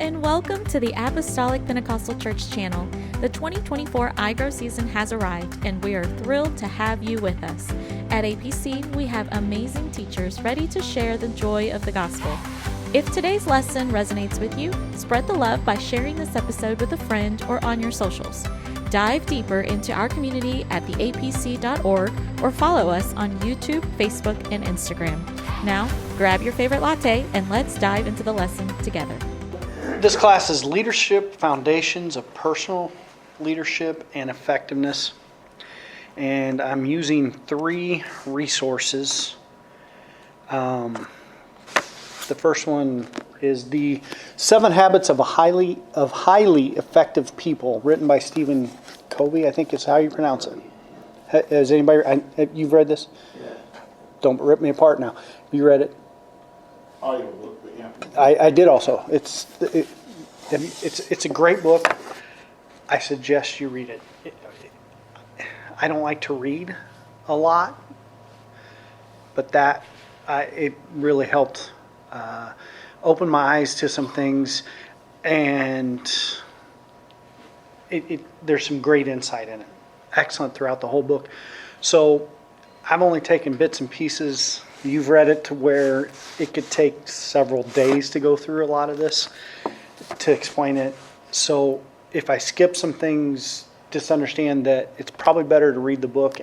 and welcome to the Apostolic Pentecostal Church channel. The 2024 iGrow season has arrived, and we are thrilled to have you with us. At APC, we have amazing teachers ready to share the joy of the gospel. If today's lesson resonates with you, spread the love by sharing this episode with a friend or on your socials. Dive deeper into our community at theapc.org or follow us on YouTube, Facebook, and Instagram. Now, grab your favorite latte and let's dive into the lesson together. This class is Leadership Foundations of Personal Leadership and Effectiveness. And I'm using 3 resources. The first one is the 7 Habits of Highly Effective People, written by Stephen Covey, I think is how you pronounce it. Has anybody, you've read this? Yeah. Don't rip me apart now. You read it? Audiobook, but yeah. I did also. It's a great book. I suggest you read it. I don't like to read a lot, but it really helped open my eyes to some things, and there's some great insight in it. Excellent throughout the whole book. So I've only taken bits and pieces. You've read it to where it could take several days to go through a lot of this to explain it. So if I skip some things, just understand that it's probably better to read the book.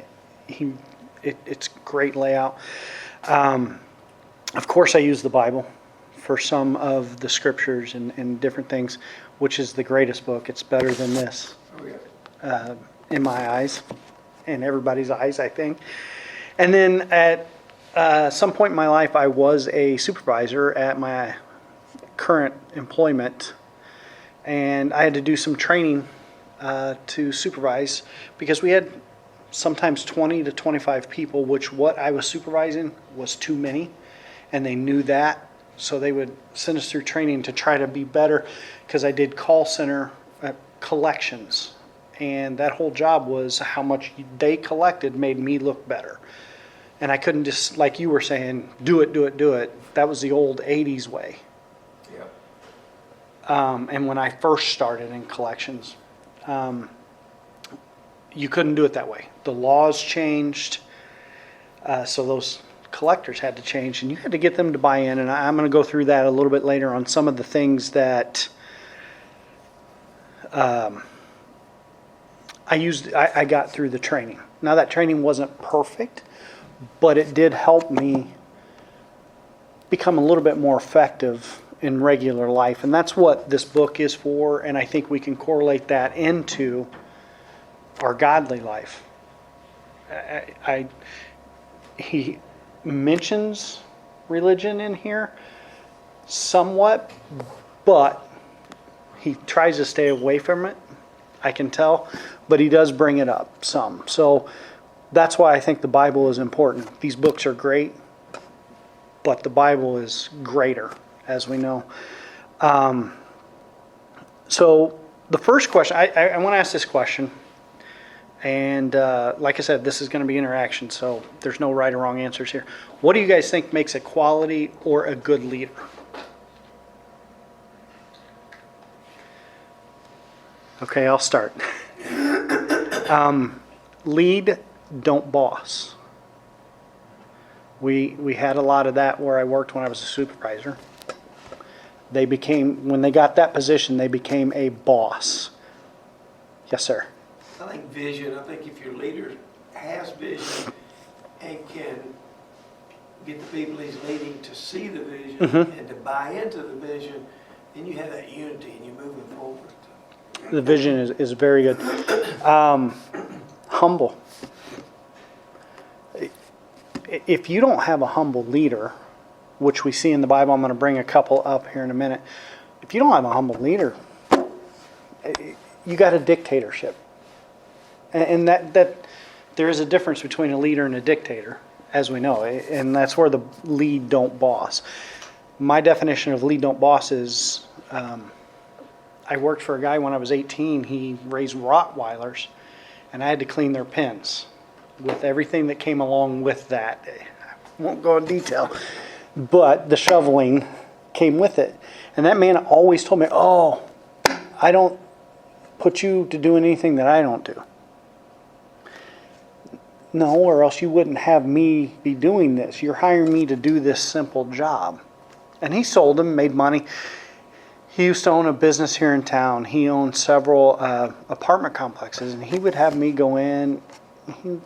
It's great layout. Of course, I use the Bible for some of the scriptures and different things, which is the greatest book. It's better than this, in my eyes, and everybody's eyes, I think. And then at some point in my life, I was a supervisor at my current employment, and I had to do some training to supervise because we had sometimes 20 to 25 people, which what I was supervising was too many, and they knew that. So they would send us through training to try to be better, because I did call center collections, and that whole job was how much they collected made me look better. And I couldn't just, like you were saying, do it. That was the old 80s way. Yeah. And when I first started in collections, you couldn't do it that way. The laws changed, so those collectors had to change, and you had to get them to buy in. And I'm going to go through that a little bit later on some of the things that I got through the training. Now, that training wasn't perfect, but it did help me become a little bit more effective in regular life. And that's what this book is for, and I think we can correlate that into our godly life. He mentions religion in here somewhat, but he tries to stay away from it, I can tell, but he does bring it up some. So that's why I think the Bible is important. These books are great, but the Bible is greater, as we know. So the first question, I want to ask this question. And like I said, this is going to be interaction, so there's no right or wrong answers here. What do you guys think makes a quality or a good leader? Okay, I'll start. Lead, don't boss. We had a lot of that where I worked when I was a supervisor. When they got that position, they became a boss. Yes, sir. I think vision. I think if your leader has vision and can get the people he's leading to see the vision and to buy into the vision, then you have that unity and you're moving forward. The vision is very good. Humble. If you don't have a humble leader, which we see in the Bible, I'm going to bring a couple up here in a minute. If you don't have a humble leader, you got a dictatorship. And that there is a difference between a leader and a dictator, as we know, and that's where the lead, don't boss. My definition of lead, don't boss is, I worked for a guy when I was 18. He raised Rottweilers, and I had to clean their pens with everything that came along with that. I won't go in detail, but the shoveling came with it. And that man always told me, oh, I don't put you to do anything that I don't do. No, or else you wouldn't have me be doing this. You're hiring me to do this simple job. And he sold them, made money. He used to own a business here in town. He owned several apartment complexes, and he would have me go in. He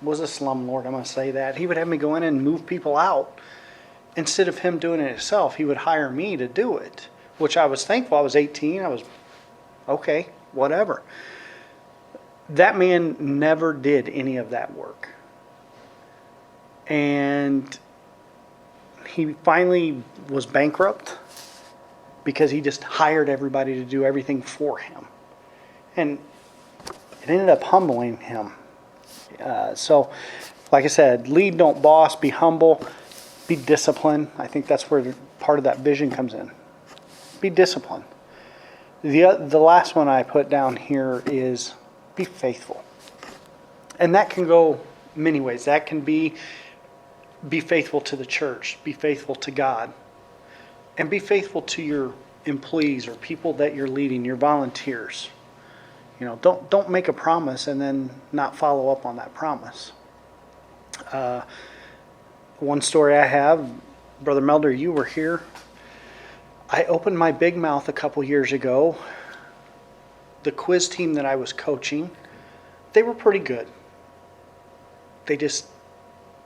was a slumlord, I'm going to say that. He would have me go in and move people out. Instead of him doing it himself, he would hire me to do it, which I was thankful. I was 18. I was, okay, whatever. That man never did any of that work. And he finally was bankrupt because he just hired everybody to do everything for him. And it ended up humbling him. So, like I said, lead, don't boss, be humble, be disciplined. I think that's where part of that vision comes in. Be disciplined. The last one I put down here is be faithful. And that can go many ways. That can be faithful to the church, be faithful to God, and be faithful to your employees or people that you're leading, your volunteers. You know, don't make a promise and then not follow up on that promise. One story I have, Brother Melder, you were here. I opened my big mouth a couple years ago. The quiz team that I was coaching, they were pretty good. They just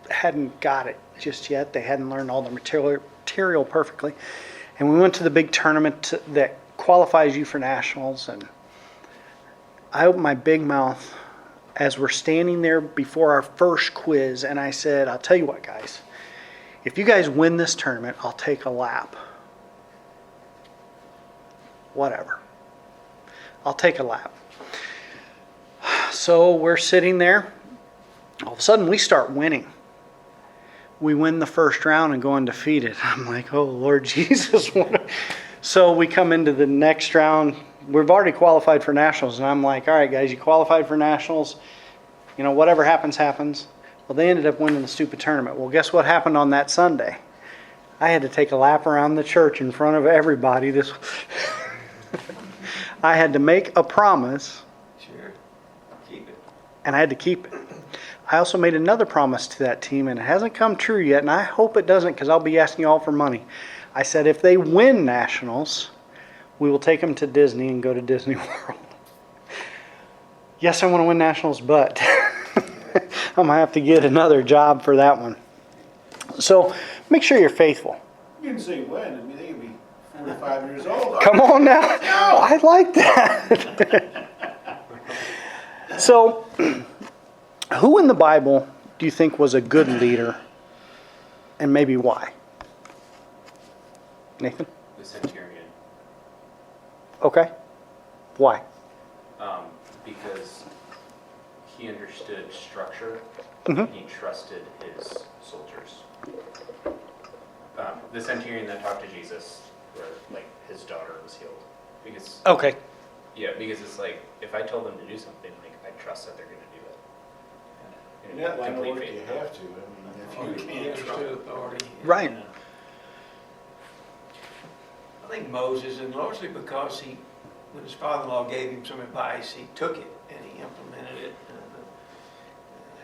hadn't got it just yet. They hadn't learned all the material perfectly. And we went to the big tournament that qualifies you for nationals, and I opened my big mouth as we're standing there before our first quiz, and I said, I'll tell you what, guys, if you guys win this tournament, I'll take a lap. Whatever. I'll take a lap. So we're sitting there. All of a sudden, we start winning. We win the first round and go undefeated. I'm like, oh, Lord Jesus. So we come into the next round. We've already qualified for nationals. And I'm like, all right, guys, you qualified for nationals. You know, whatever happens, happens. Well, they ended up winning the stupid tournament. Well, guess what happened on that Sunday? I had to take a lap around the church in front of everybody. I had to make a promise. Sure. Keep it. And I had to keep it. I also made another promise to that team, and it hasn't come true yet, and I hope it doesn't, because I'll be asking you all for money. I said, if they win nationals, we will take them to Disney and go to Disney World. Yes, I want to win nationals, but I'm going to have to get another job for that one. So make sure you're faithful. You didn't say when. I mean, they could be 45 years old. Come on now. I like that. So, who in the Bible do you think was a good leader, and maybe why? Nathan? The centurion. Okay. Why? Because he understood structure Mhm. and he trusted his soldiers. The centurion that talked to Jesus, where like his daughter was healed, because Okay. because it's like if I told them to do something, like I trust that they're going to do it. In that line of Complete work, faith. you have to. I mean, if you He can't trust. understood authority. Right. I think Moses, and largely because when his father-in-law gave him some advice, he took it and he implemented it.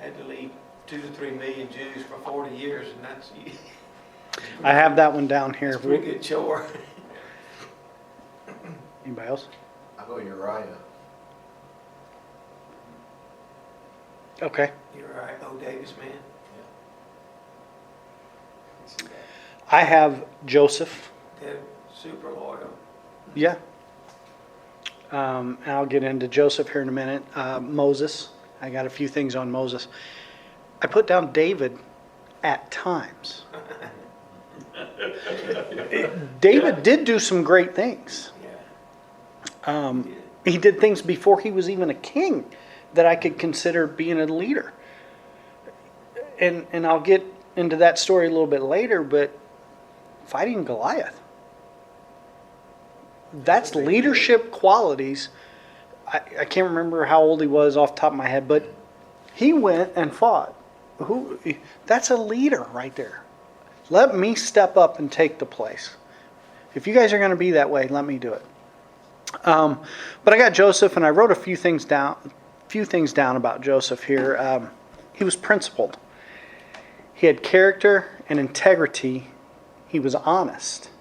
Had to lead 2 to 3 million Jews for 40 years, and that's I have that one down here. a pretty good chore. Anybody else? I'll go Uriah. Okay. You're right, O. Davis, man. I have Joseph. They're super loyal. Yeah. And I'll get into Joseph here in a minute. Moses. I got a few things on Moses. I put down David at times. David did do some great things. Yeah. He did things before he was even a king that I could consider being a leader. And I'll get into that story a little bit later, but fighting Goliath. That's leadership qualities. I can't remember how old he was off the top of my head, but he went and fought. That's a leader right there. Let me step up and take the place. If you guys are going to be that way, let me do it. But I got Joseph, and I wrote a few things down about Joseph here. He was principled. He had character and integrity. He was honest.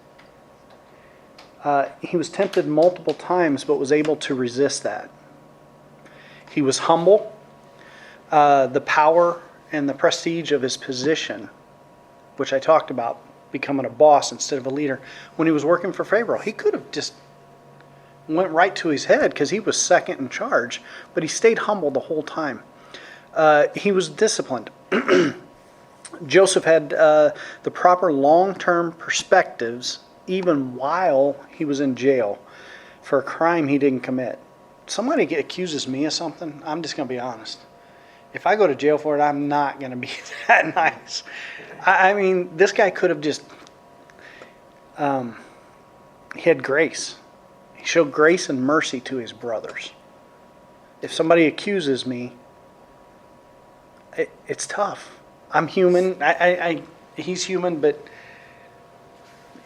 He was tempted multiple times, but was able to resist that. He was humble. The power and the prestige of his position, which I talked about, becoming a boss instead of a leader. When he was working for Pharaoh, he could have just went right to his head because he was second in charge, but he stayed humble the whole time. He was disciplined. Joseph had the proper long-term perspectives even while he was in jail for a crime he didn't commit. Somebody accuses me of something, I'm just going to be honest. If I go to jail for it, I'm not going to be that nice. I mean, this guy could have just, he had grace. He showed grace and mercy to his brothers. If somebody accuses me, it's tough. I'm human. He's human, but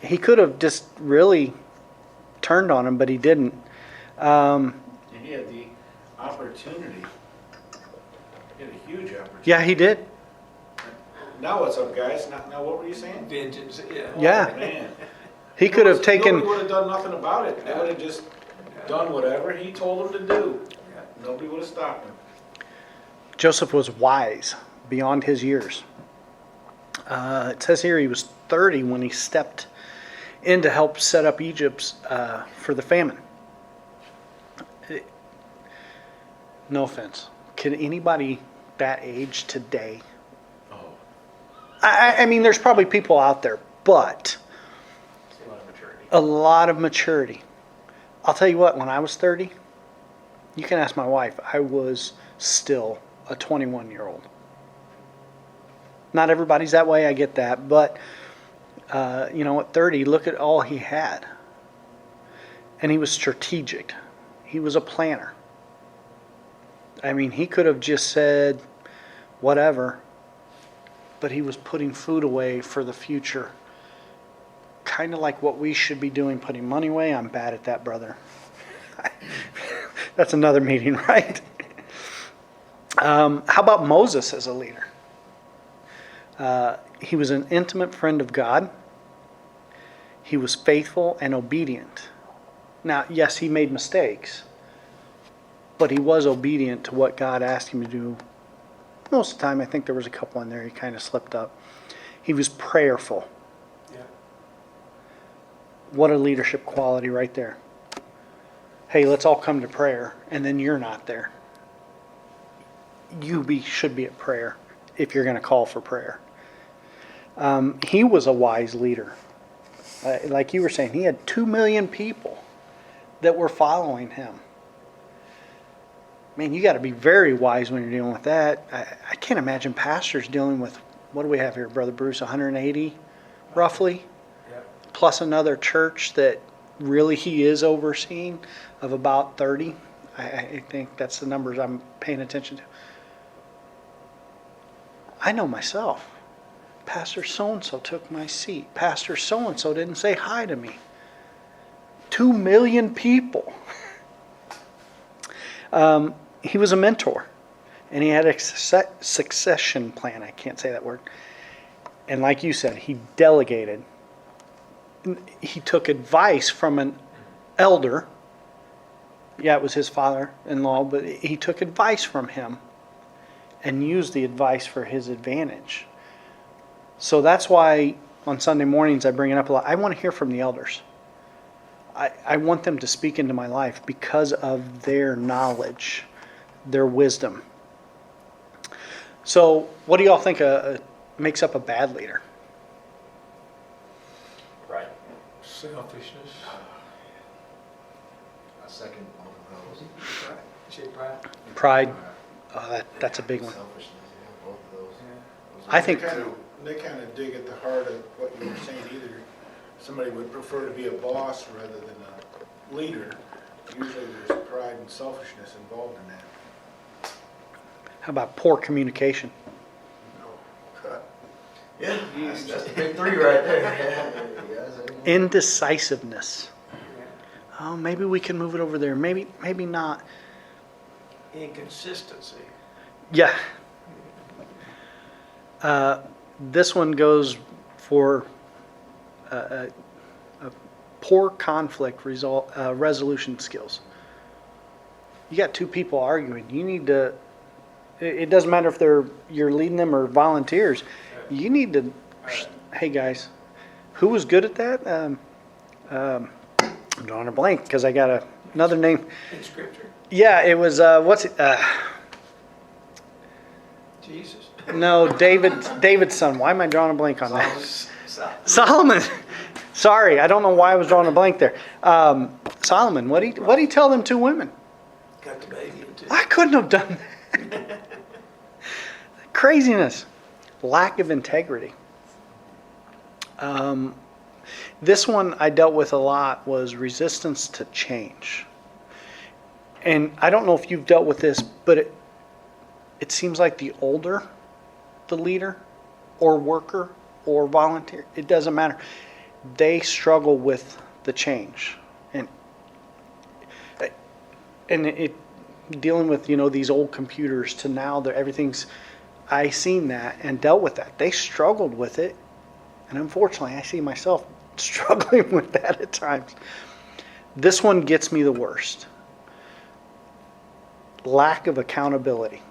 he could have just really turned on him, but he didn't. And he had the opportunity. He had a huge opportunity. Yeah, he did. Now what's up, guys? Now what were you saying? Vengeance, yeah. Yeah. Oh, man. He could have taken. Nobody would have done nothing about it. They would have just done whatever he told them to do. Nobody would have stopped him. Joseph was wise beyond his years. It says here he was 30 when he stepped in to help set up Egypt for the famine. No offense. Can anybody that age today? Oh. I mean, there's probably people out there, but It's a lot of maturity. a lot of maturity. I'll tell you what, when I was 30, you can ask my wife, I was still a 21-year-old. Not everybody's that way, I get that, but at 30, look at all he had. And he was strategic. He was a planner. I mean, he could have just said whatever, but he was putting food away for the future. Kind of like what we should be doing, putting money away. I'm bad at that, brother. That's another meeting, right? How about Moses as a leader? He was an intimate friend of God. He was faithful and obedient. Now, yes, he made mistakes, but he was obedient to what God asked him to do. Most of the time, I think there was a couple in there he kind of slipped up. He was prayerful. Yeah. What a leadership quality right there. Hey, let's all come to prayer, and then you're not there. Should be at prayer if you're going to call for prayer. He was a wise leader. Like you were saying, he had 2 million people that were following him. Man, you got to be very wise when you're dealing with that. I can't imagine pastors dealing with, what do we have here, Brother Bruce, 180 roughly? Yeah. Plus another church that really he is overseeing of about 30. I think that's the numbers I'm paying attention to. I know myself. Pastor so-and-so took my seat. Pastor so-and-so didn't say hi to me. 2 million people. He was a mentor. And he had a succession plan. I can't say that word. And like you said, he delegated. He took advice from an elder. Yeah, it was his father-in-law, but he took advice from him and used the advice for his advantage. So that's why on Sunday mornings I bring it up a lot. I want to hear from the elders. I want them to speak into my life because of their knowledge, their wisdom. So what do y'all think makes up a bad leader? Right. Selfishness. I second all of those. Pride. You say pride? Pride. Oh, that's a big one. Selfishness, yeah, both of those. Yeah. I think They kind of dig at the heart of what you were saying. Either somebody would prefer to be a boss rather than a leader. Usually there's pride and selfishness involved in that. how about poor communication? Yeah, that's the big three right there. Indecisiveness. Oh, maybe we can move it over there. Maybe not. Inconsistency. Yeah. This one goes for a poor conflict resolution skills. You got two people arguing. You need to. It doesn't matter if you're leading them or volunteers. You need to. Hey guys, who was good at that? I'm drawing a blank because I got another name. In Scripture. Yeah, it was. What's it? Jesus. No, David's son. Why am I drawing a blank on that? Solomon. Solomon. Sorry, I don't know why I was drawing a blank there. Solomon, what did he tell them two women? Got the baby into. I couldn't have done that. Craziness. Lack of integrity. This one I dealt with a lot was resistance to change. And I don't know if you've dealt with this, but it seems like the older the leader or worker or volunteer, it doesn't matter. They struggle with the change. And it dealing with, these old computers to now everything's, I seen that and dealt with that. They struggled with it. And unfortunately, I see myself struggling with that at times. This one gets me the worst. Lack of accountability.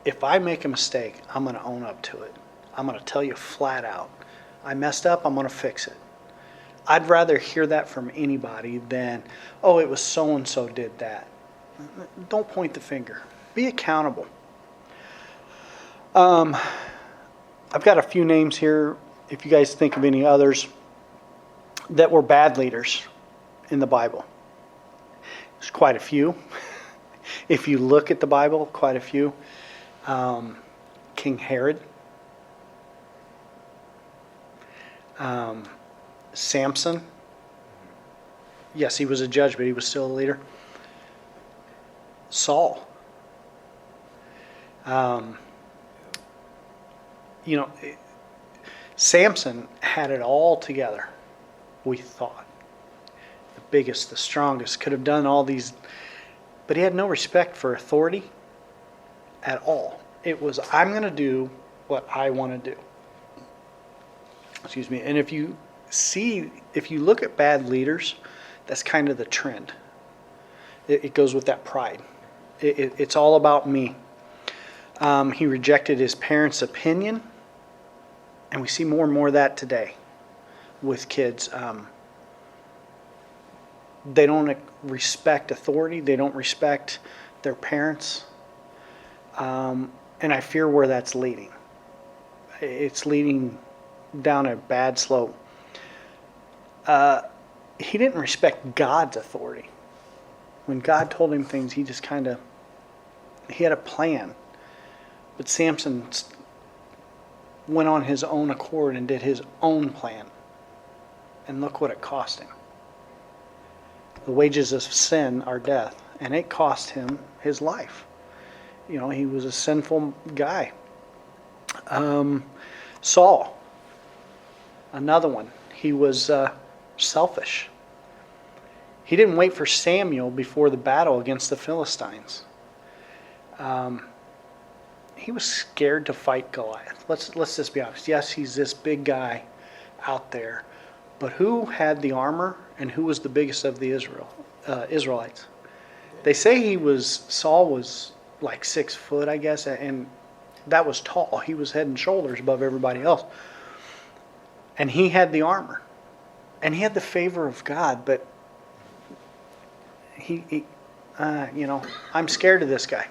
If I make a mistake, I'm going to own up to it. I'm going to tell you flat out. I messed up, I'm going to fix it. I'd rather hear that from anybody than, oh, it was so-and-so did that. Don't point the finger. Be accountable. I've got a few names here, if you guys think of any others, that were bad leaders in the Bible. There's quite a few. If you look at the Bible, quite a few. King Herod. Samson. Yes, he was a judge, but he was still a leader. Saul. Samson had it all together, we thought. The biggest, the strongest, could have done all these, but he had no respect for authority at all. It was, I'm going to do what I want to do. Excuse me. And if you look at bad leaders, that's kind of the trend. It goes with that pride. It's all about me. He rejected his parents' opinion. And we see more and more of that today with kids. They don't respect authority. They don't respect their parents. And I fear where that's leading. It's leading down a bad slope. He didn't respect God's authority. When God told him things, he just he had a plan. But Samson went on his own accord and did his own plan. And look what it cost him. The wages of sin are death. And it cost him his life. He was a sinful guy. Saul, another one. He was selfish. He didn't wait for Samuel before the battle against the Philistines. He was scared to fight Goliath. Let's just be honest. Yes, he's this big guy out there. But who had the armor and who was the biggest of the Israelites? They say Saul was like 6 foot, I guess, and that was tall. He was head and shoulders above everybody else. And he had the armor. And he had the favor of God, but I'm scared of this guy.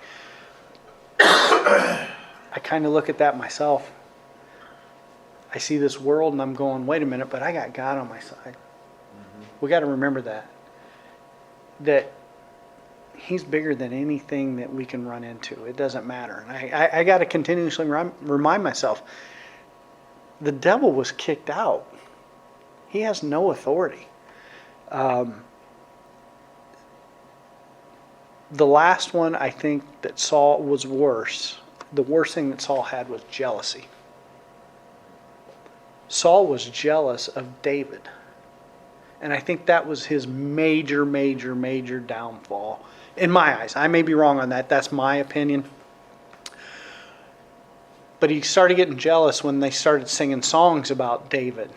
I kind of look at that myself. I see this world and I'm going, wait a minute, but I got God on my side. Mm-hmm. We got to remember that He's bigger than anything that we can run into. It doesn't matter. And I got to continuously remind myself, the devil was kicked out. He has no authority. The last one, I think that Saul was worse. The worst thing that Saul had was jealousy. Saul was jealous of David. And I think that was his major, major, major downfall. In my eyes. I may be wrong on that. That's my opinion. But he started getting jealous when they started singing songs about David.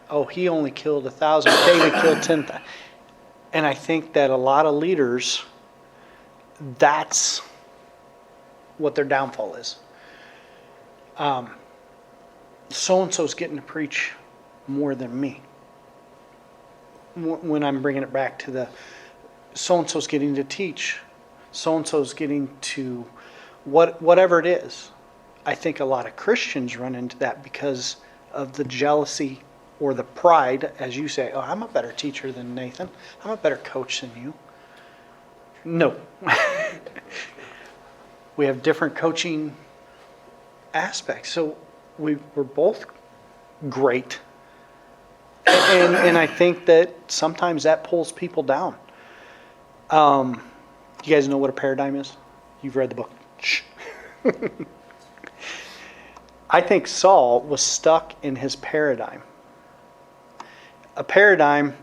Oh, he only killed 1,000. David killed 10,000. And I think that a lot of leaders, that's what their downfall is. So-and-so's getting to preach more than me. When I'm bringing it back to the so-and-so's getting to teach, so-and-so's getting to whatever it is. I think a lot of Christians run into that because of the jealousy or the pride, as you say, oh, I'm a better teacher than Nathan. I'm a better coach than you. No. We have different coaching aspects. So we're both great. And I think that sometimes that pulls people down. You guys know what a paradigm is? You've read the book. Shh. I think Saul was stuck in his paradigm. A paradigm,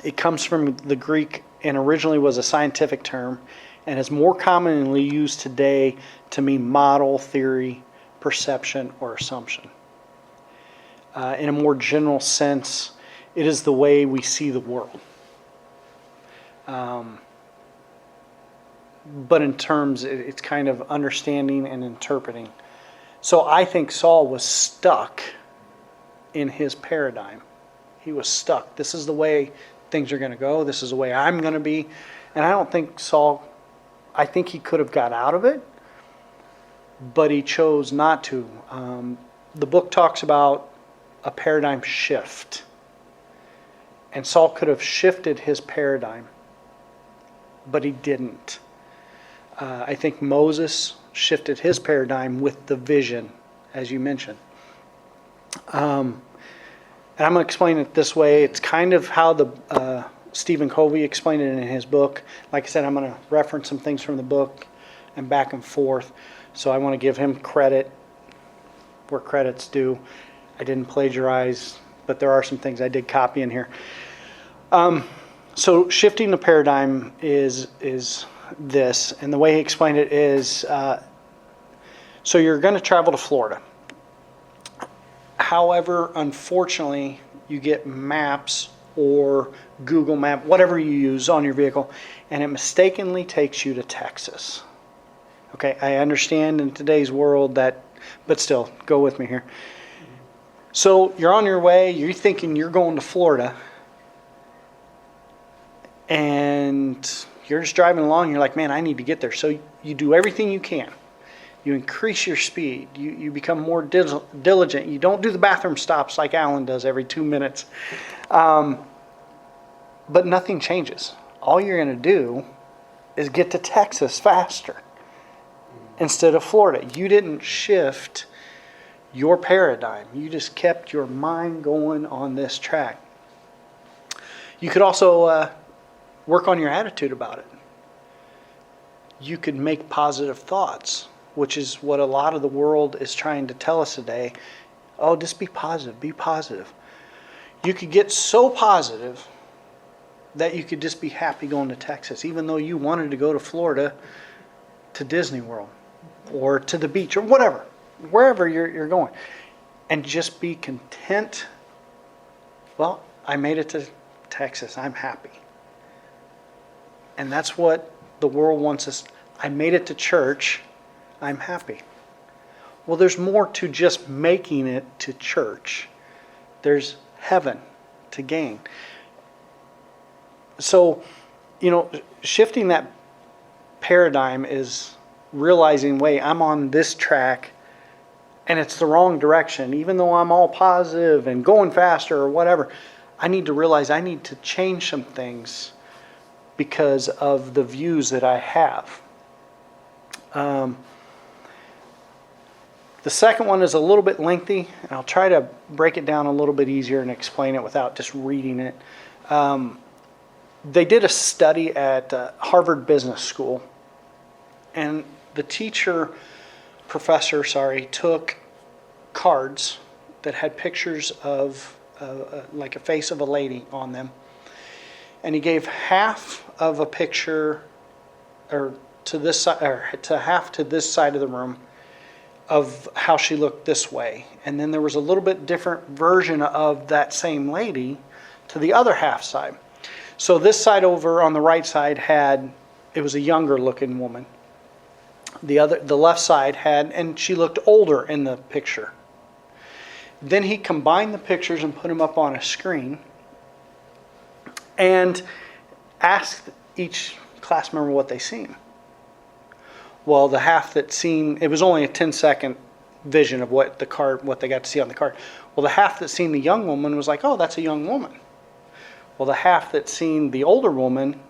it comes from the Greek and originally was a scientific term and is more commonly used today to mean model, theory, perception, or assumption. In a more general sense, it is the way we see the world. But in terms, it's kind of understanding and interpreting. So I think Saul was stuck in his paradigm. He was stuck. This is the way things are going to go. This is the way I'm going to be. And I don't think Saul, I think he could have got out of it, but he chose not to. The book talks about a paradigm shift. And Saul could have shifted his paradigm, but he didn't. I think Moses shifted his paradigm with the vision, as you mentioned. And I'm going to explain it this way. It's kind of how the Stephen Covey explained it in his book. Like I said, I'm going to reference some things from the book and back and forth. So I want to give him credit where credit's due. I didn't plagiarize, but there are some things I did copy in here. So shifting the paradigm is this, and the way he explained it is, so you're going to travel to Florida. However, unfortunately, you get maps or Google Map, whatever you use on your vehicle, and it mistakenly takes you to Texas. Okay, I understand in today's world that, but still, go with me here. So you're on your way, you're thinking you're going to Florida, and you're just driving along, you're like, man, I need to get there. So you do everything you can. You increase your speed. You become more diligent. You don't do the bathroom stops like Alan does every 2 minutes. But nothing changes. All you're going to do is get to Texas faster instead of Florida. You didn't shift your paradigm. You just kept your mind going on this track. You could also work on your attitude about it. You could make positive thoughts, which is what a lot of the world is trying to tell us today. Oh, just be positive, be positive. You could get so positive that you could just be happy going to Texas, even though you wanted to go to Florida, to Disney World, or to the beach, or whatever, wherever you're going. And just be content. Well, I made it to Texas, I'm happy. And that's what the world wants us. I made it to church, I'm happy. Well, there's more to just making it to church. There's heaven to gain. So, shifting that paradigm is realizing, wait, I'm on this track and it's the wrong direction. Even though I'm all positive and going faster or whatever, I need to realize I need to change some things because of the views that I have. The second one is a little bit lengthy, and I'll try to break it down a little bit easier and explain it without just reading it. They did a study at Harvard Business School, and the professor took cards, that had pictures of like a face of a lady on them. And he gave half of a picture, or to this side, or to half to this side of the room, of how she looked this way. And then there was a little bit different version of that same lady to the other half side. So this side over on the right side it was a younger looking woman. The left side and she looked older in the picture. Then he combined the pictures and put them up on a screen and asked each class member what they seen. Well, the half that seen, it was only a 10-second vision of what they got to see on the card. Well, the half that seen the young woman was like, oh, that's a young woman. Well, the half that seen the older woman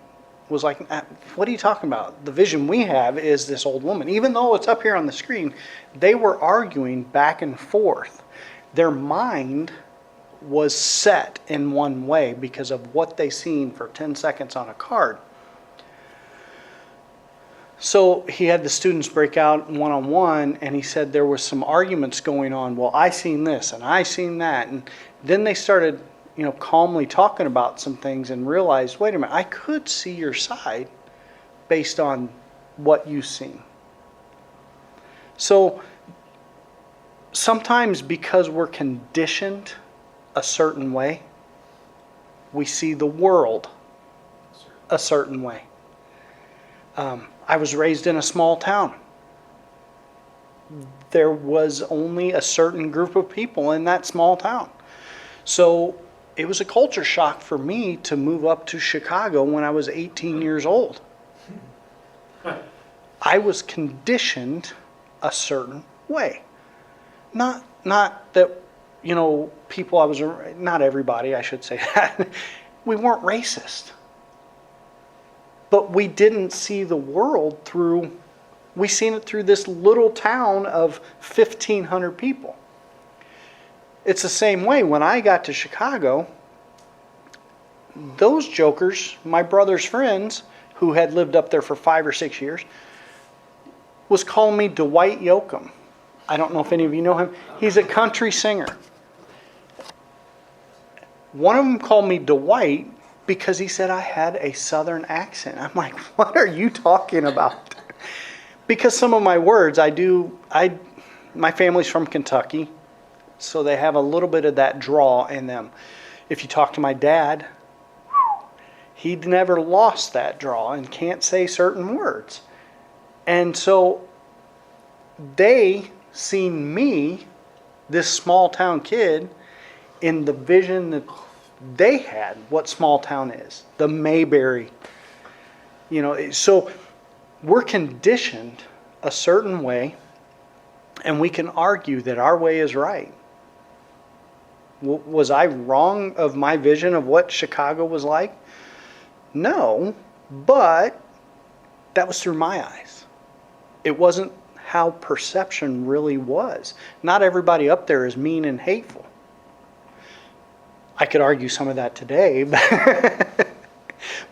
was like, what are you talking about? The vision we have is this old woman. Even though it's up here on the screen, they were arguing back and forth. Their mind was set in one way because of what they seen for 10 seconds on a card. So he had the students break out one-on-one, and he said there was some arguments going on. Well, I seen this and I seen that. And then they started, calmly talking about some things and realized, wait a minute, I could see your side based on what you've seen. So sometimes because we're conditioned a certain way, we see the world a certain way. I was raised in a small town. There was only a certain group of people in that small town. So it was a culture shock for me to move up to Chicago when I was 18 years old. I was conditioned a certain way. Not that, not everybody, I should say that. We weren't racist. But we didn't see the world we seen it through this little town of 1,500 people. It's the same way when I got to Chicago, those jokers, my brother's friends, who had lived up there for 5 or 6 years, was calling me Dwight Yoakam. I don't know if any of you know him. He's a country singer. One of them called me Dwight because he said I had a southern accent. I'm like, what are you talking about? Because some of my words, my family's from Kentucky, so they have a little bit of that draw in them. If you talk to my dad, he'd never lost that draw and can't say certain words. And so they seen me, this small town kid, in the vision that they had what small town is, the Mayberry. So we're conditioned a certain way, and we can argue that our way is right. Was I wrong of my vision of what Chicago was like? No, but that was through my eyes. It wasn't how perception really was. Not everybody up there is mean and hateful. I could argue some of that today,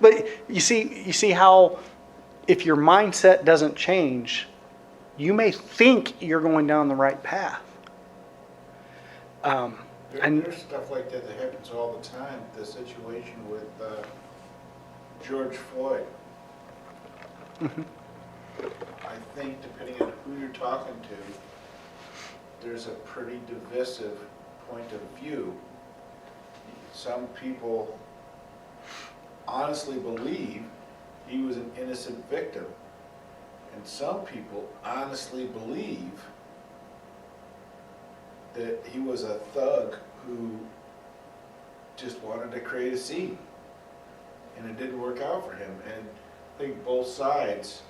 but you see how if your mindset doesn't change, you may think you're going down the right path. There's stuff like that happens all the time. The situation with George Floyd. Mm-hmm. I think depending on who you're talking to, there's a pretty divisive point of view. Some people honestly believe he was an innocent victim, and some people honestly believe that he was a thug who just wanted to create a scene, and it didn't work out for him. And I think both sides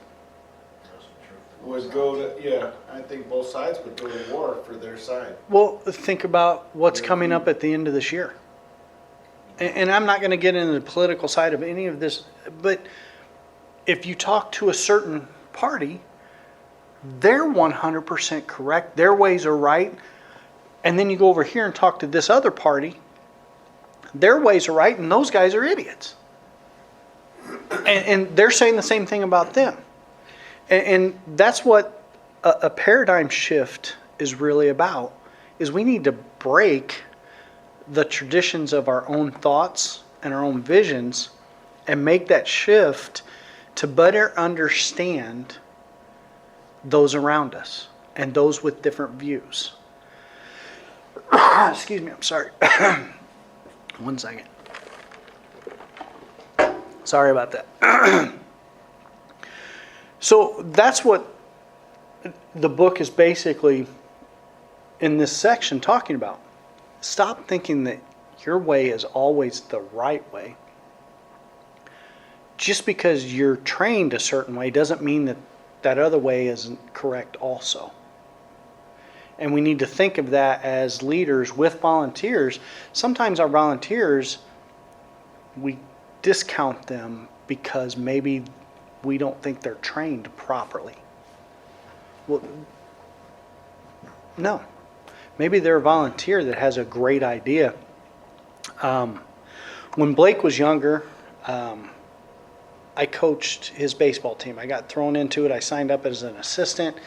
would go to, I think both sides would go to war for their side. Well, think about what's coming up at the end of this year. And I'm not going to get into the political side of any of this, but if you talk to a certain party, they're 100% correct. Their ways are right. And then you go over here and talk to this other party, their ways are right, and those guys are idiots. And they're saying the same thing about them. And that's what a paradigm shift is really about, is we need to break the traditions of our own thoughts and our own visions and make that shift to better understand those around us and those with different views. Excuse me, I'm sorry. 1 second. Sorry about that. So that's what the book is basically in this section talking about. Stop thinking that your way is always the right way. Just because you're trained a certain way doesn't mean that that other way isn't correct also. And we need to think of that as leaders with volunteers. Sometimes our volunteers, we discount them because maybe we don't think they're trained properly. Well, no. Maybe they're a volunteer that has a great idea. When Blake was younger, I coached his baseball team. I got thrown into it. I signed up as an assistant.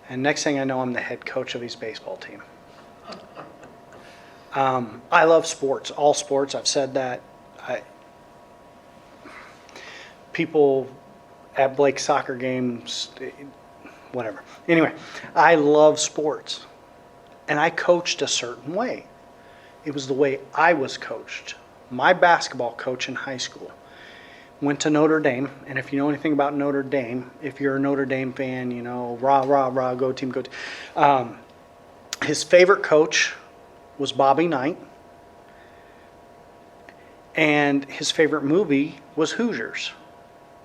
And next thing I know, I'm the head coach of his baseball team. I love sports, all sports. I've said that. People at Blake's soccer games, whatever. Anyway, I love sports. And I coached a certain way. It was the way I was coached. My basketball coach in high school went to Notre Dame. And if you know anything about Notre Dame, if you're a Notre Dame fan, you know, rah, rah, rah, go team, go team. His favorite coach was Bobby Knight. And his favorite movie was Hoosiers.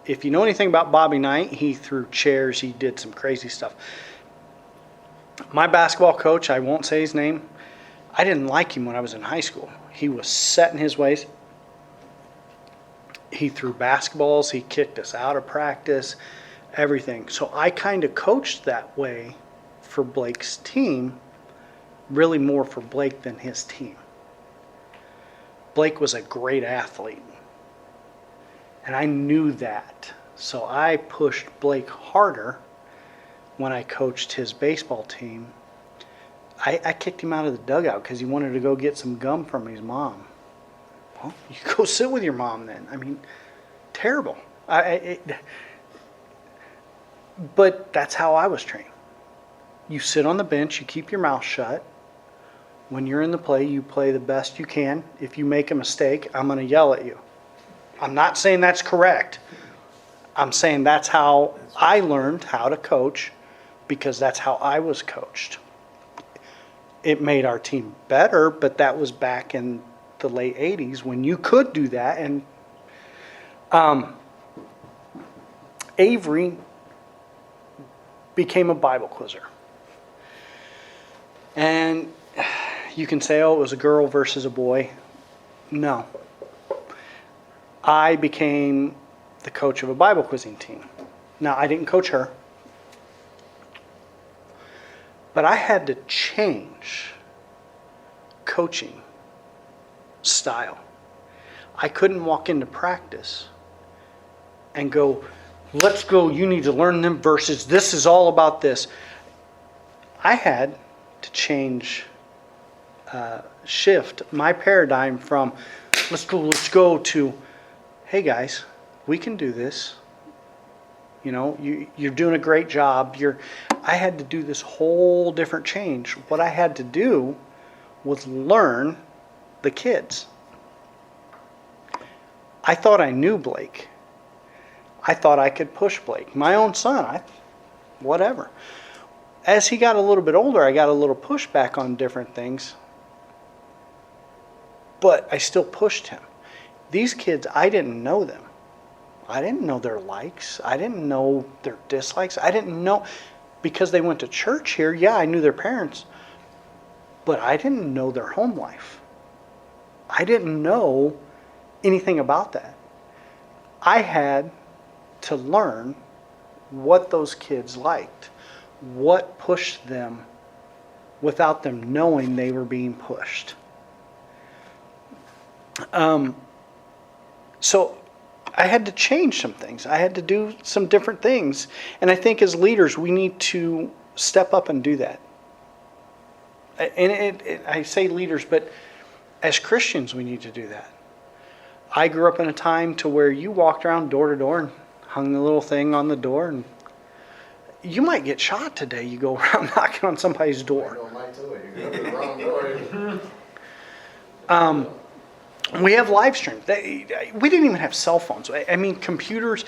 If you know anything about Bobby Knight, he threw chairs, he did some crazy stuff. My basketball coach, I won't say his name, I didn't like him when I was in high school. He was set in his ways. He threw basketballs, he kicked us out of practice, everything. So I kind of coached that way for Blake's team, really more for Blake than his team. Blake was a great athlete. And I knew that. So I pushed Blake harder when I coached his baseball team. I kicked him out of the dugout because he wanted to go get some gum from his mom. Well, you go sit with your mom then. I mean, terrible. But that's how I was trained. You sit on the bench, you keep your mouth shut. When you're in the play, you play the best you can. If you make a mistake, I'm going to yell at you. I'm not saying that's correct. I'm saying that's how I learned how to coach because that's how I was coached. It made our team better, but that was back in the late 80s when you could do that. And Avery became a Bible quizzer. And you can say, oh, it was a girl versus a boy. No. I became the coach of a Bible quizzing team. Now, I didn't coach her. But I had to change coaching style. I couldn't walk into practice and go, let's go, you need to learn them verses. This is all about this. I had to shift my paradigm from let's go to, hey guys, we can do this. You know, you're doing a great job. I had to do this whole different change. What I had to do was learn the kids. I thought I knew Blake. I thought I could push Blake. My own son, whatever. As he got a little bit older, I got a little pushback on different things. But I still pushed him. These kids, I didn't know them. I didn't know their likes. I didn't know their dislikes. I didn't know, because they went to church here, yeah, I knew their parents. But I didn't know their home life. I didn't know anything about that. I had to learn what those kids liked, what pushed them without them knowing they were being pushed. So I had to change some things. I had to do some different things. And I think as leaders, we need to step up and do that. I say leaders, but as Christians, we need to do that. I grew up in a time to where you walked around door to door and hung the little thing on the door, and you might get shot today. You go around knocking on somebody's door. You go to the wrong door. We have live streams. We didn't even have cell phones. I mean, computers.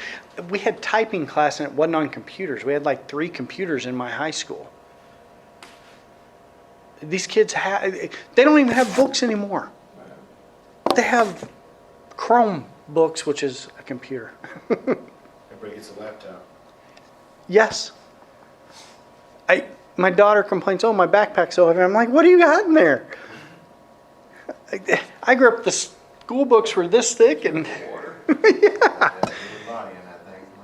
We had typing class, and it wasn't on computers. We had like 3 computers in my high school. These kids they don't even have books anymore. They have Chrome books, which is a computer. Everybody gets a laptop. Yes. My daughter complains, "Oh, my backpack's so heavy." I'm like, "What do you got in there?" I grew up, the school books were this thick, and yeah.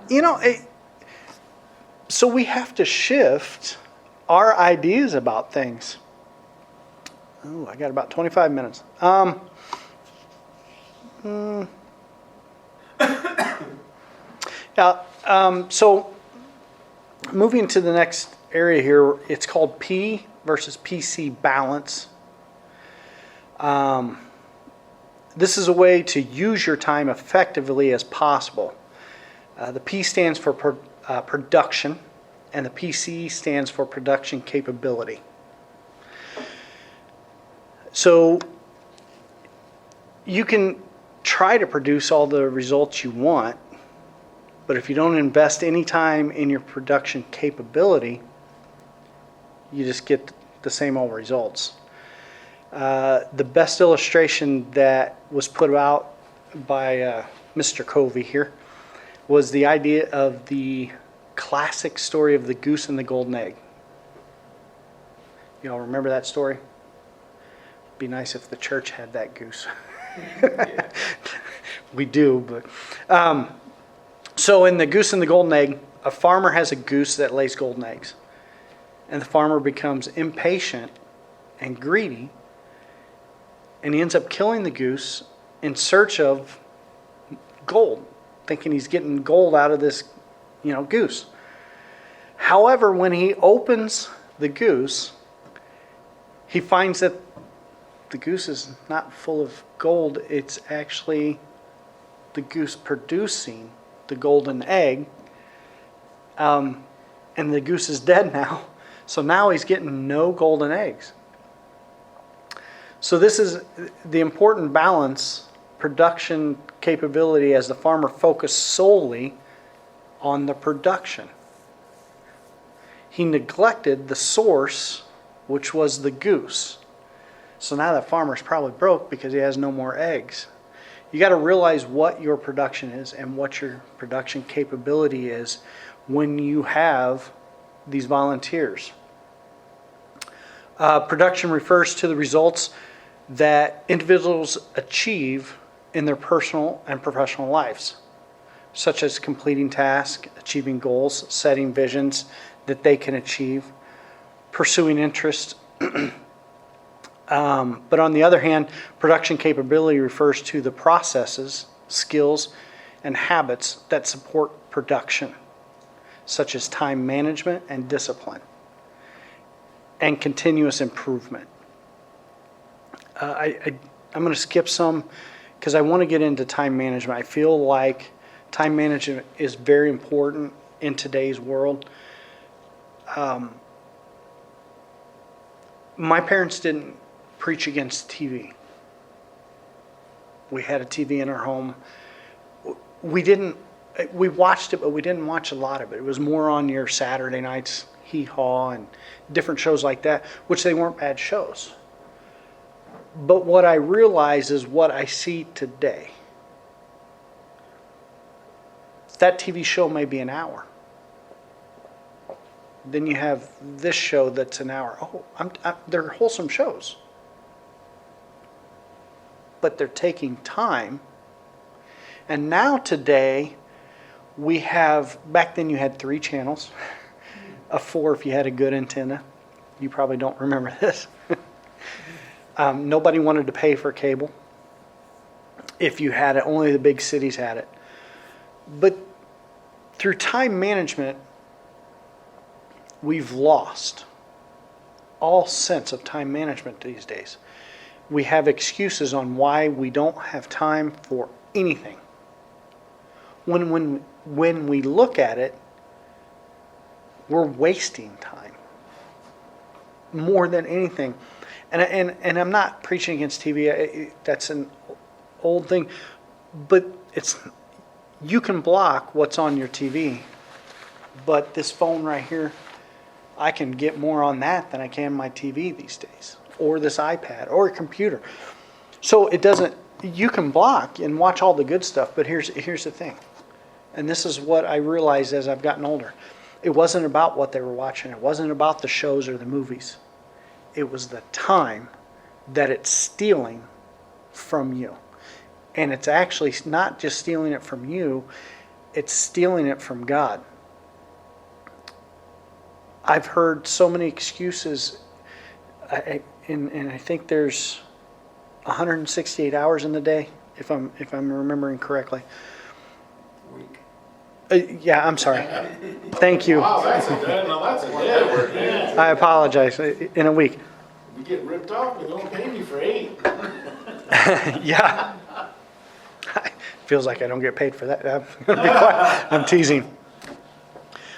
You know, so we have to shift our ideas about things. Oh, I got about 25 minutes. So moving to the next area here, it's called P versus PC balance. This is a way to use your time effectively as possible. The P stands for production, and the PC stands for production capability. So you can try to produce all the results you want, but if you don't invest any time in your production capability, you just get the same old results. The best illustration that was put out by Mr. Covey here was the idea of the classic story of the goose and the golden egg. You all remember that story? Be nice if the church had that goose. We do, but so in the goose and the golden egg, a farmer has a goose that lays golden eggs, and the farmer becomes impatient and greedy, and he ends up killing the goose in search of gold, thinking he's getting gold out of this, goose. However, when he opens the goose, he finds that the goose is not full of gold. It's actually the goose producing the golden egg. And the goose is dead now. So now he's getting no golden eggs. So this is the important balance, production capability, as the farmer focused solely on the production. He neglected the source, which was the goose. So now that farmer's probably broke because he has no more eggs. You got to realize what your production is and what your production capability is when you have these volunteers. Production refers to the results that individuals achieve in their personal and professional lives, such as completing tasks, achieving goals, setting visions that they can achieve, pursuing interests. But on the other hand, production capability refers to the processes, skills, and habits that support production, such as time management and discipline, and continuous improvement. I'm going to skip some because I want to get into time management. I feel like time management is very important in today's world. My parents didn't preach against TV. We had a TV in our home. We watched it, but we didn't watch a lot of it. It was more on your Saturday nights, Hee Haw, and different shows like that, which they weren't bad shows. But what I realize is what I see today. That TV show may be an hour. Then you have this show that's an hour. They're wholesome shows. But they're taking time. And now today, we have, back then you had 3 channels, a 4 if you had a good antenna. You probably don't remember this. Nobody wanted to pay for cable. If you had it, only the big cities had it. But through time management, we've lost all sense of time management these days. We have excuses on why we don't have time for anything. When we look at it, we're wasting time more than anything. And I'm not preaching against TV. That's an old thing, but you can block what's on your TV, but this phone right here, I can get more on that than I can my TV these days, or this iPad, or a computer. So you can block and watch all the good stuff, but here's the thing. And this is what I realized as I've gotten older. It wasn't about what they were watching. It wasn't about the shows or the movies. It was the time that it's stealing from you. And it's actually not just stealing it from you, it's stealing it from God. I've heard so many excuses, and I think there's 168 hours in the day, if I'm remembering correctly. Yeah, I'm sorry. Thank you. Wow, that's a day. I apologize. In a week. We get ripped off, we don't pay you for 8. Yeah. Feels like I don't get paid for that. I'm gonna be quiet. I'm teasing.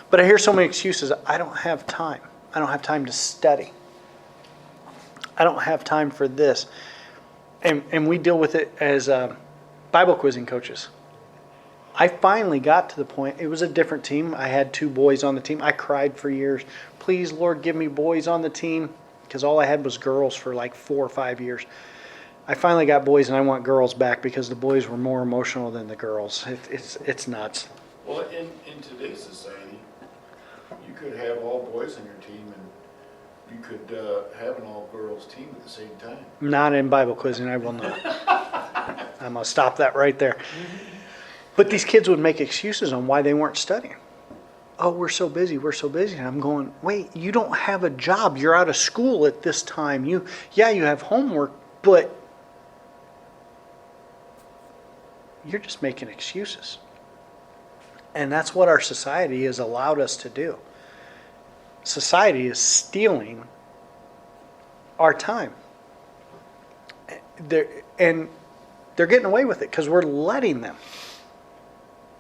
But I hear so many excuses. I don't have time. I don't have time to study. I don't have time for this. And we deal with it as Bible quizzing coaches. I finally got to the point, it was a different team. I had 2 boys on the team. I cried for years. Please, Lord, give me boys on the team. Because all I had was girls for like 4 or 5 years. I finally got boys, and I want girls back because the boys were more emotional than the girls. It's nuts. Well, in today's society, you could have all boys on your team, and you could have an all-girls team at the same time. Not in Bible quizzing, I will not. I'm going to stop that right there. But these kids would make excuses on why they weren't studying. Oh, we're so busy. And I'm going, wait, you don't have a job. You're out of school at this time. You have homework, but you're just making excuses. And that's what our society has allowed us to do. Society is stealing our time. They're getting away with it because we're letting them.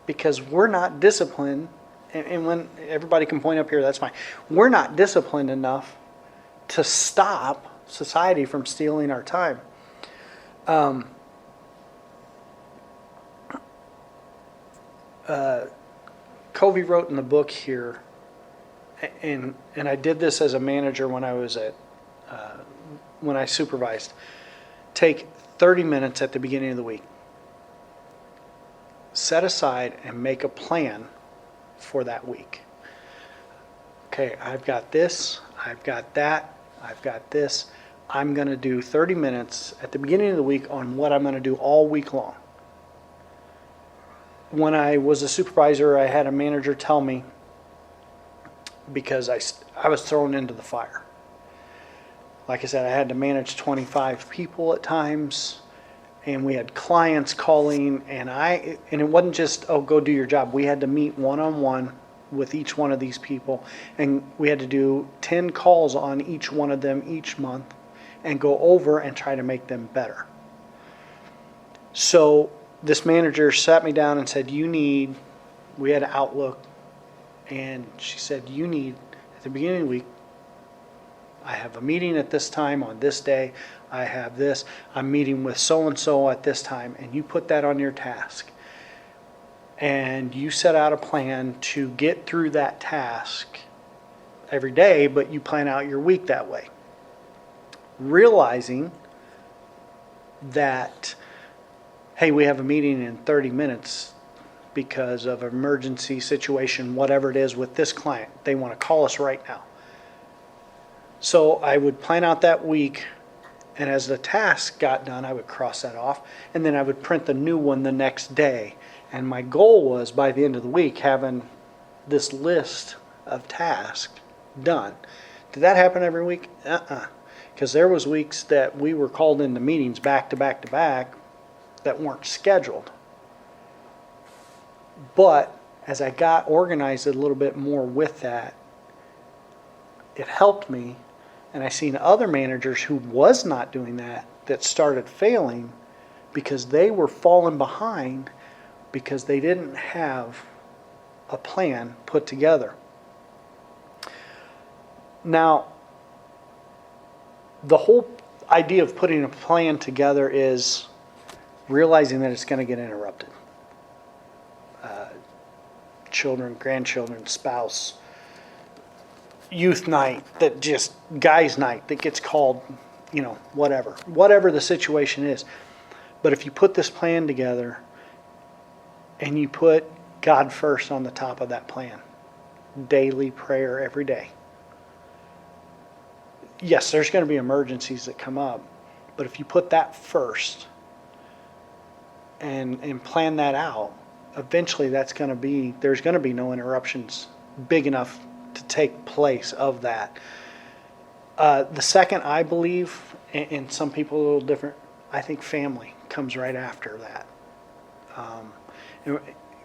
Because we're not disciplined, and when everybody can point up here, that's fine. We're not disciplined enough to stop society from stealing our time. Covey wrote in the book here, and I did this as a manager when I was when I supervised. Take 30 minutes at the beginning of the week. Set aside and make a plan for that week. Okay, I've got this, I've got that, I've got this. I'm going to do 30 minutes at the beginning of the week on what I'm going to do all week long. When I was a supervisor, I had a manager tell me, because I was thrown into the fire. Like I said, I had to manage 25 people at times. And we had clients calling, and it wasn't just, oh, go do your job. We had to meet one-on-one with each one of these people, and we had to do 10 calls on each one of them each month and go over and try to make them better. So this manager sat me down and said, we had Outlook, and she said, at the beginning of the week, I have a meeting at this time on this day. I have this. I'm meeting with so-and-so at this time. And you put that on your task. And you set out a plan to get through that task every day, but you plan out your week that way. Realizing that, hey, we have a meeting in 30 minutes because of an emergency situation, whatever it is with this client. They want to call us right now. So I would plan out that week, and as the task got done, I would cross that off, and then I would print the new one the next day. And my goal was, by the end of the week, having this list of tasks done. Did that happen every week? Because there was weeks that we were called into meetings back to back to back that weren't scheduled. But as I got organized a little bit more with that, it helped me. And I seen other managers who was not doing that started failing because they were falling behind because they didn't have a plan put together. Now, the whole idea of putting a plan together is realizing that it's going to get interrupted. Children, grandchildren, spouse, youth night, that just guys night that gets called, whatever the situation is. But if you put this plan together and you put God first on the top of that plan, daily prayer every day. Yes, there's going to be emergencies that come up, but if you put that first and plan that out, eventually there's going to be no interruptions big enough to take place of that. The second, I believe, and some people are a little different, I think family comes right after that.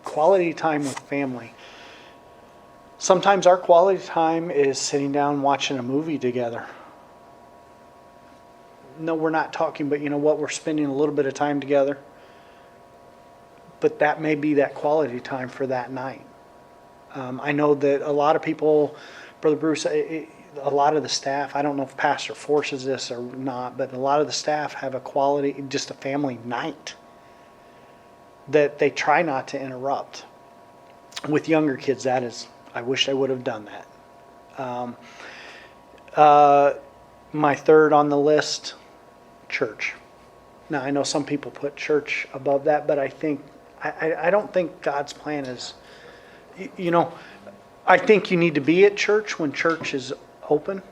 Quality time with family. Sometimes our quality time is sitting down watching a movie together. No, we're not talking, but you know what? We're spending a little bit of time together. But that may be that quality time for that night. I know that a lot of people, Brother Bruce, a lot of the staff, I don't know if Pastor forces this or not, but a lot of the staff have a quality, just a family night that they try not to interrupt. With younger kids, that is, I wish I would have done that. My third on the list, church. Now, I know some people put church above that, but I don't think God's plan is, I think you need to be at church when church is open.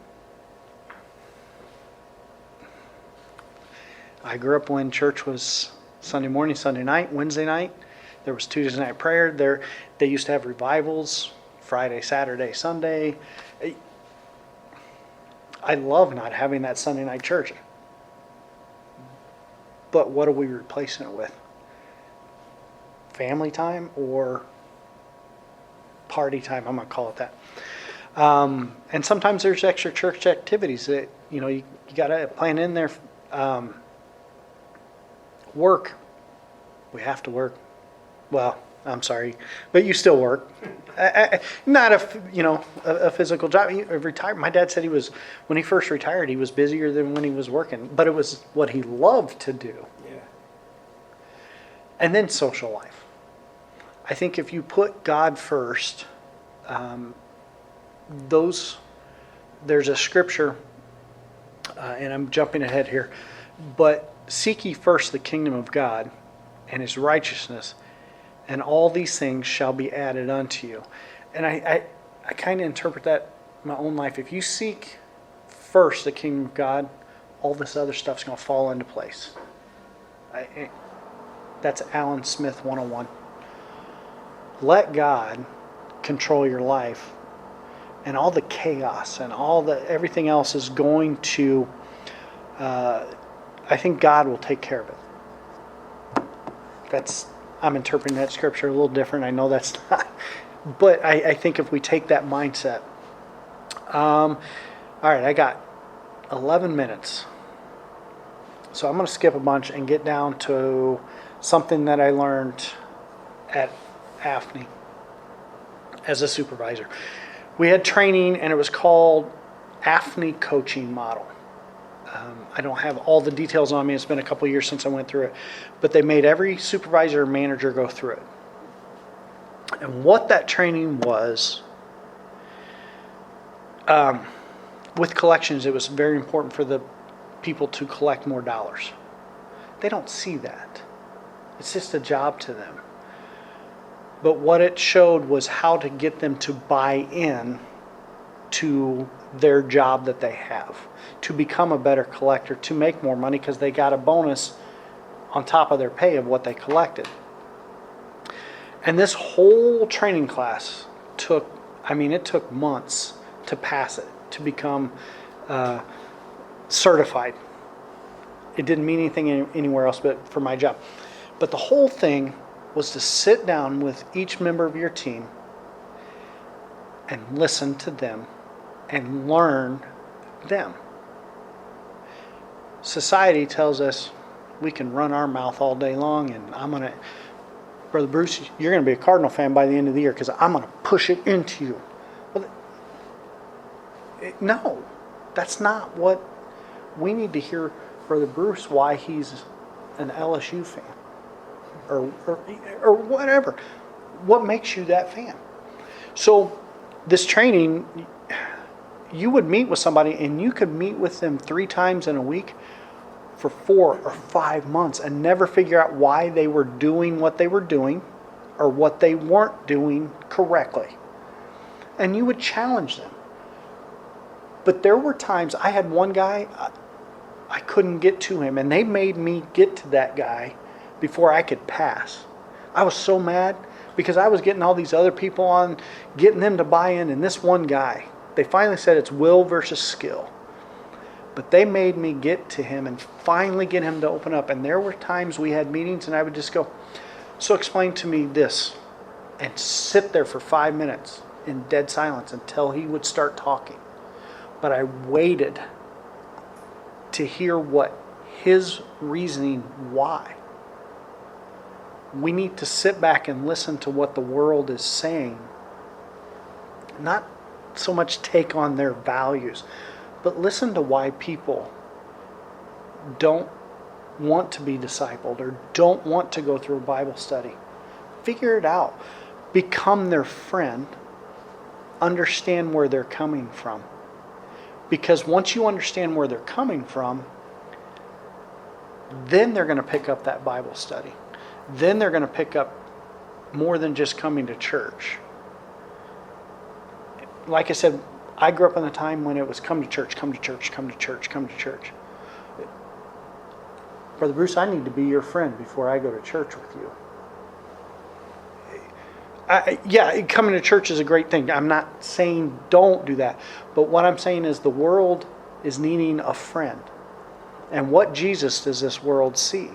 I grew up when church was Sunday morning, Sunday night, Wednesday night. There was Tuesday night prayer. They used to have revivals Friday, Saturday, Sunday. I love not having that Sunday night church. But what are we replacing it with? Family time or party time? I'm going to call it that. And sometimes there's extra church activities that, you got to plan in there. Work. We have to work. Well, I'm sorry, but you still work. Not a physical job. Retired. My dad said when he first retired, he was busier than when he was working, but it was what he loved to do. Yeah. And then social life. I think if you put God first, there's a scripture, and I'm jumping ahead here, but seek ye first the kingdom of God and his righteousness, and all these things shall be added unto you. And I kind of interpret that in my own life. If you seek first the kingdom of God, all this other stuff's going to fall into place. That's Alan Smith 101. Let God control your life, and all the chaos and everything else is going to, I think God will take care of it. I'm interpreting that scripture a little different. I know that's not, but I think if we take that mindset. All right, I got 11 minutes. So I'm going to skip a bunch and get down to something that I learned at AFNI as a supervisor. We had training, and it was called AFNI Coaching Model. I don't have all the details on me. It's been a couple of years since I went through it. But they made every supervisor or manager go through it. And what that training was, with collections, it was very important for the people to collect more dollars. They don't see that. It's just a job to them. But what it showed was how to get them to buy in to their job that they have, to become a better collector, to make more money because they got a bonus on top of their pay of what they collected. And this whole training class took months to pass it, to become certified. It didn't mean anything anywhere else but for my job. But the whole thing was to sit down with each member of your team and listen to them and learn them. society tells us we can run our mouth all day long, and Brother Bruce, you're going to be a Cardinal fan by the end of the year because I'm going to push it into you. Well, no, that's not what we need to hear. Brother Bruce, why he's an LSU fan, or whatever. What makes you that fan? So this training, you would meet with somebody, and you could meet with them 3 times in a week for 4 or 5 months and never figure out why they were doing what they were doing or what they weren't doing correctly. And you would challenge them. But there were times, I had one guy, I couldn't get to him, and they made me get to that guy before I could pass. I was so mad because I was getting all these other people on, getting them to buy in, and this one guy, they finally said it's will versus skill. But they made me get to him and finally get him to open up. And there were times we had meetings and I would just go, so explain to me this, and sit there for 5 minutes in dead silence until he would start talking. But I waited to hear what his reasoning why. We need to sit back and listen to what the world is saying. Not so much take on their values, but listen to why people don't want to be discipled or don't want to go through a Bible study. Figure it out. Become their friend. Understand where they're coming from. Because once you understand where they're coming from, then they're going to pick up that Bible study. Then they're going to pick up more than just coming to church. Like I said, I grew up in a time when it was come to church, come to church, come to church, come to church. Brother Bruce, I need to be your friend before I go to church with you. Yeah, coming to church is a great thing. I'm not saying don't do that. But what I'm saying is the world is needing a friend. And what Jesus does this world see?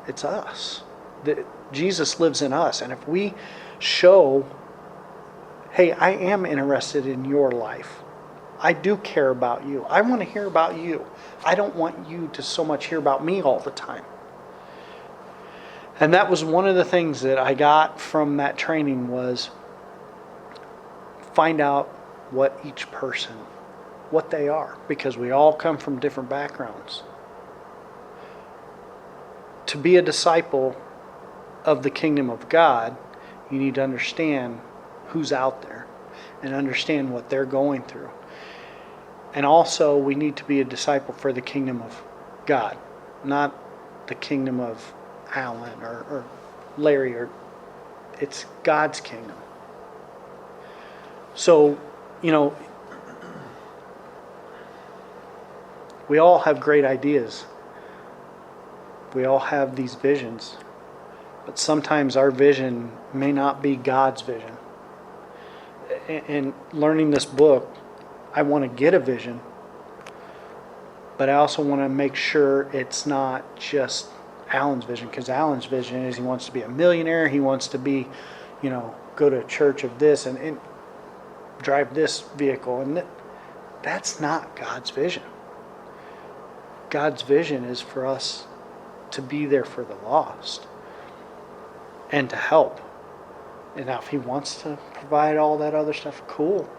It's us. Jesus lives in us. And if we show, hey, I am interested in your life. I do care about you. I want to hear about you. I don't want you to so much hear about me all the time. And that was one of the things that I got from that training was find out what each person, what they are. Because we all come from different backgrounds. To be a disciple of the kingdom of God, you need to understand who's out there and understand what they're going through. And also, we need to be a disciple for the kingdom of God, not the kingdom of Alan or Larry. It's God's kingdom. So, we all have great ideas. We all have these visions. But sometimes our vision may not be God's vision. And learning this book, I want to get a vision, but I also want to make sure it's not just Alan's vision, because Alan's vision is he wants to be a millionaire, he wants to be, go to a church of this and drive this vehicle, and that's not God's vision. God's vision is for us to be there for the lost and to help. And now if he wants to provide all that other stuff, cool.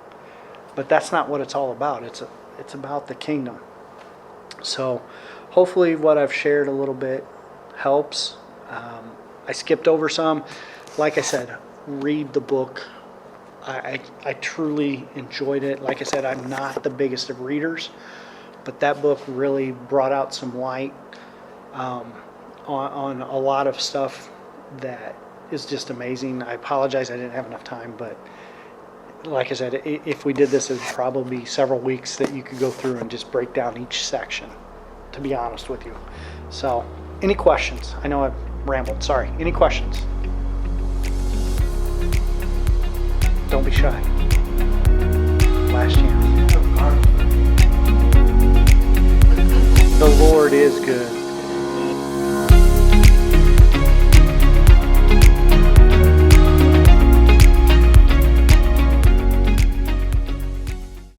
But that's not what it's all about. It's about the kingdom. So hopefully what I've shared a little bit helps. I skipped over some. Like I said, read the book. I truly enjoyed it. Like I said, I'm not the biggest of readers, but that book really brought out some light on a lot of stuff that is just amazing. I apologize I didn't have enough time, but like I said, if we did this, it would probably be several weeks that you could go through and just break down each section, to be honest with you. So, any questions? I know I've rambled. Sorry. Any questions? Don't be shy. Last chance. The Lord is good.